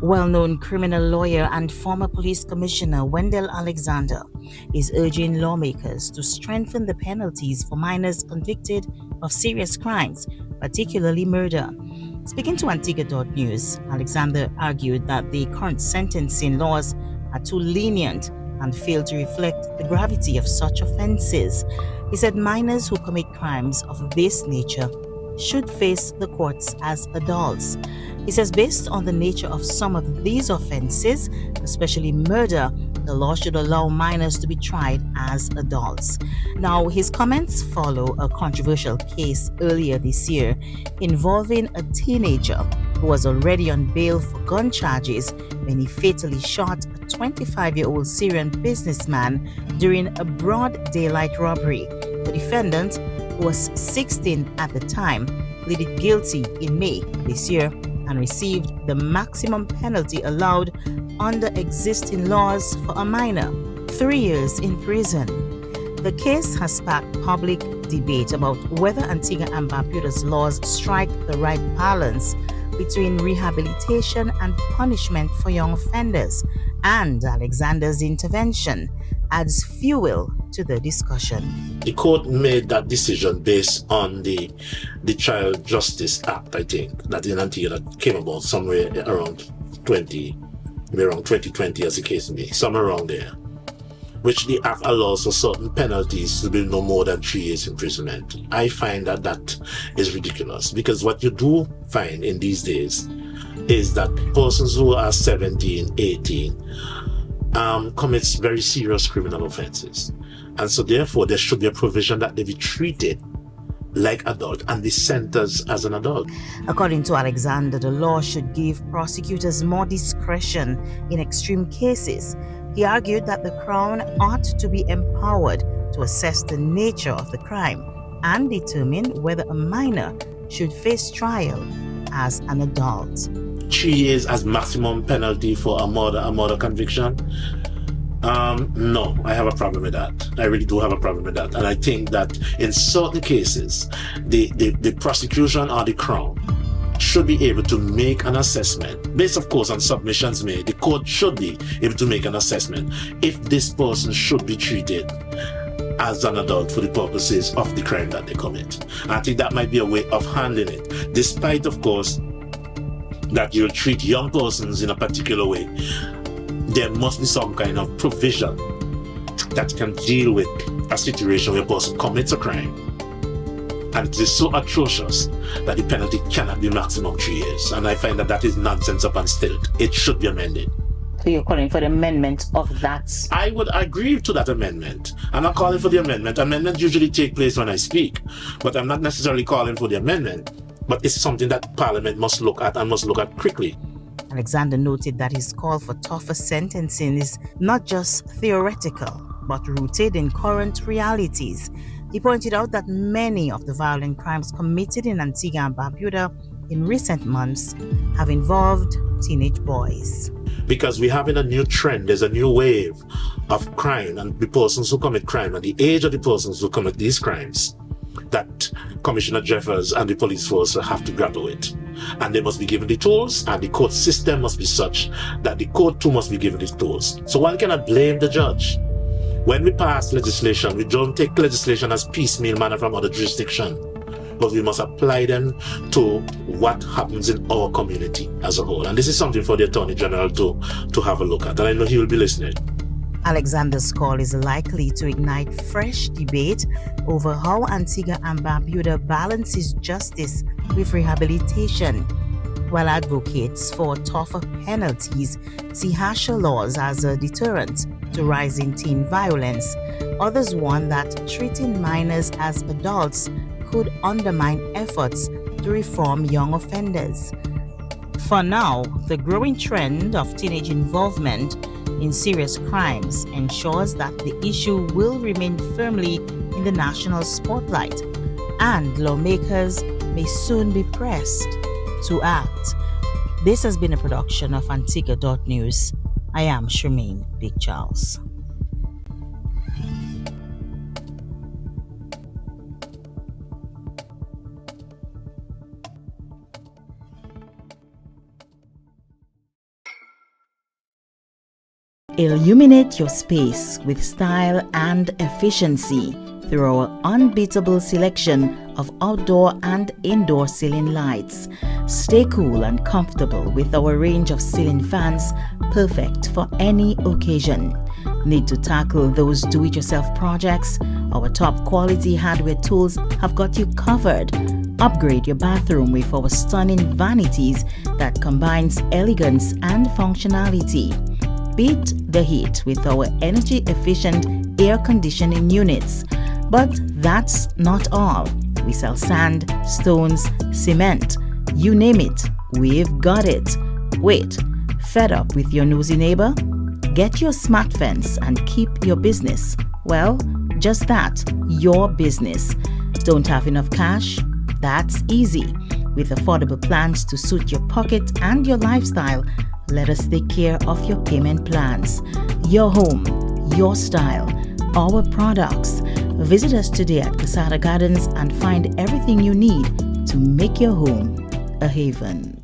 Well-known criminal lawyer and former police commissioner Wendel Alexander is urging lawmakers to strengthen the penalties for minors convicted of serious crimes, particularly murder. Speaking to Antigua.news, Alexander argued that the current sentencing laws are too lenient and fail to reflect the gravity of such offenses. He said minors who commit crimes of this nature should face the courts as adults. He says based on the nature of some of these offenses, especially murder, the law should allow minors to be tried as adults. Now, his comments follow a controversial case earlier this year involving a teenager who was already on bail for gun charges when he fatally shot a 25-year-old Syrian businessman during a broad daylight robbery. The defendant, who was 16 at the time, pleaded guilty in May this year and received the maximum penalty allowed under existing laws for a minor, 3 years in prison. The case has sparked public debate about whether Antigua and Barbuda's laws strike the right balance between rehabilitation and punishment for young offenders, and Alexander's intervention adds fuel to the discussion. The court made that decision based on the Child Justice Act, I think, that in Antigua that came about somewhere around 2020 as the case may be, somewhere around there, which the act allows for certain penalties to be no more than 3 years imprisonment. I find that is ridiculous, because what you do find in these days is that persons who are 17, 18 commits very serious criminal offenses. And so therefore there should be a provision that they be treated like adult and be sentenced as an adult. According to Alexander, the law should give prosecutors more discretion in extreme cases. He argued that the Crown ought to be empowered to assess the nature of the crime and determine whether a minor should face trial as an adult. 3 years as maximum penalty for a murder conviction? No, I have a problem with that. I really do have a problem with that. And I think that in certain cases, the prosecution or the Crown should be able to make an assessment, based of course on submissions made. The court should be able to make an assessment if this person should be treated as an adult for the purposes of the crime that they commit. I think that might be a way of handling it, despite of course that you'll treat young persons in a particular way. There must be some kind of provision that can deal with a situation where a person commits a crime and it is so atrocious that the penalty cannot be maximum 3 years. And I find that is nonsense upon stilt. It should be amended. So you're calling for the amendment of that? I would agree to that amendment. I'm not calling for the amendment. Amendments usually take place when I speak, but I'm not necessarily calling for the amendment. But it's something that Parliament must look at and must look at quickly. Alexander noted that his call for tougher sentencing is not just theoretical, but rooted in current realities. He pointed out that many of the violent crimes committed in Antigua and Barbuda in recent months have involved teenage boys. Because we have in a new trend, there's a new wave of crime and the persons who commit crime and the age of the persons who commit these crimes that Commissioner Jeffers and the police force have to grapple with. And they must be given the tools, and the court system must be such that the court too must be given the tools. So one cannot blame the judge. When we pass legislation, we don't take legislation as piecemeal manner from other jurisdictions, but we must apply them to what happens in our community as a whole. And this is something for the Attorney General to have a look at, and I know he will be listening. Alexander's call is likely to ignite fresh debate over how Antigua and Barbuda balances justice with rehabilitation. While advocates for tougher penalties see harsher laws as a deterrent to rising teen violence, others warn that treating minors as adults could undermine efforts to reform young offenders. For now, the growing trend of teenage involvement in serious crimes ensures that the issue will remain firmly in the national spotlight, and lawmakers may soon be pressed to act. This has been a production of Antigua.news. I am Charmaine Big Charles. Illuminate your space with style and efficiency through our unbeatable selection of outdoor and indoor ceiling lights. Stay cool and comfortable with our range of ceiling fans, perfect for any occasion. Need to tackle those do-it-yourself projects? Our top quality hardware tools have got you covered. Upgrade your bathroom with our stunning vanities that combines elegance and functionality. Beat the heat with our energy-efficient air conditioning units. But that's not all. We sell sand, stones, cement, you name it, we've got it. Wait, fed up with your nosy neighbor? Get your smart fence and keep your business. Well, just that, your business. Don't have enough cash? That's easy. With affordable plans to suit your pocket and your lifestyle, let us take care of your payment plans. Your home, your style, our products. Visit us today at Casada Gardens and find everything you need to make your home a haven.